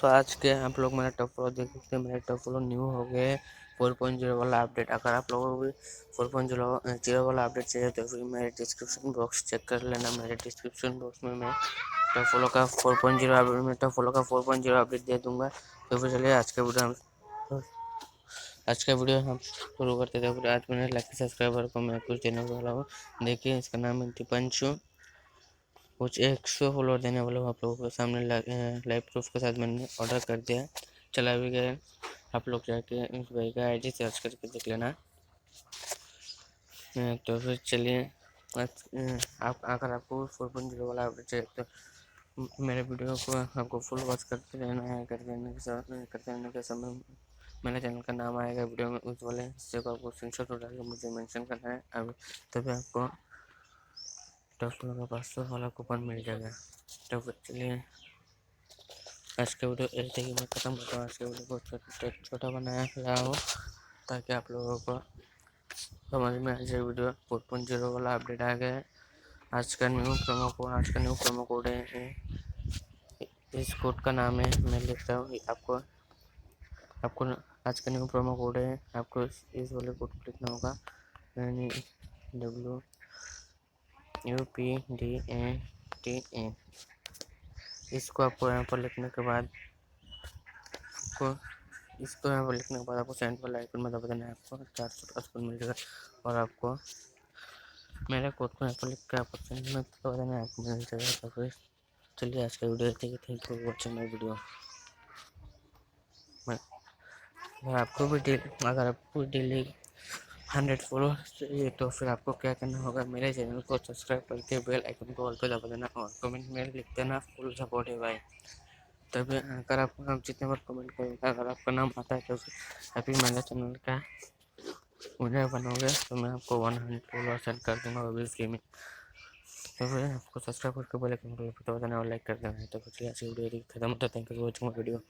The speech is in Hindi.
तो आज के आप लोग मेरा टॉप फ्लो देख सकते हैं। मेरा टॉप फ्लो न्यू हो गए 4.0 वाला अपडेट। अगर आप लोगों को भी 4.0 वाला अपडेट चाहिए तो फिर मेरे डिस्क्रिप्शन बॉक्स चेक कर लेना। मेरे डिस्क्रिप्शन बॉक्स में मैं टॉप फ्लो का 4.0 अपडेट में टॉप फ्लो का 4.0 अपडेट दे दूंगा। तो फिर चलिए आज का वीडियो हम शुरू करते थे। फिर आज मैंने लाइक सब्सक्राइबर को मैं कुछ देने वाला हूँ। देखिए, इसका नाम है दीपांशु। कुछ 100 फॉलोअर देने वाला हूँ आप लोगों के सामने। लाइव प्रूफ के साथ मैंने ऑर्डर कर दिया, चला भी गया। आप लोग जाके इस भाई का आईडी सर्च करके देख लेना। तो फिर चलिए, आप अगर आपको 4.0 वाला अपडेट चाहिए तो मेरे वीडियो को आपको फुल वॉच करते रहना है। करते रहने के समय मेरे चैनल का नाम आएगा वीडियो में, उस वाले हिस्से को आपको स्क्रीनशॉट उठा के मुझे मेंशन करना है। अब तभी आपको टॉप फ्लो का 500 वाला कूपन मिल जाएगा। तो फिर चलिए, आज का वीडियो ऐसे ही मैं ख़त्म करता हूँ। आज के वीडियो को छोटा बनाया रहा हो ताकि आप लोगों को समझ में आ जाए। वीडियो 4.0 वाला अपडेट आ गया है। आज का न्यू प्रोमो कोड है। इस कोड का नाम है, मैं लिखता हूँ आपको आपको आज का न्यू प्रोमो कोड है। आपको इस वाले कोड को लिखना होगा WUPDATA। इसको आपको यहाँ पर लिखने के बाद आपको सेंड वाला आइकन में दबा देना है। आपको 450 मिल जाएगा और आपको मेरे कोड को यहाँ पर लिख के आपको सेंड में दबा देना है, आपको मिल जाएगा। तो फिर चलिए, आज का वीडियो देखते हैं। Thank you for watching my video. अगर आपको डेली 100 फॉलोअर्स चाहिए तो फिर आपको क्या करना होगा, मेरे चैनल को सब्सक्राइब करके बेल आइकन को ऑल पे दबा देना और कमेंट में लिख देना फुल सपोर्ट है भाई। तभी अगर आप जितने बार कमेंट करेंगे, अगर आपका नाम आता है तो अभी मेरे चैनल का वीडियो बनोगे तो मैं आपको 100 फॉलोअर सेंड कर दूँगा, वो भी फ्री में। तो फिर आपको सब्सक्राइब करके बेल आइकन को दबा देना और लाइक कर देना है। तो फिर आज की वीडियो खत्म होता है। Thank you for watching my video.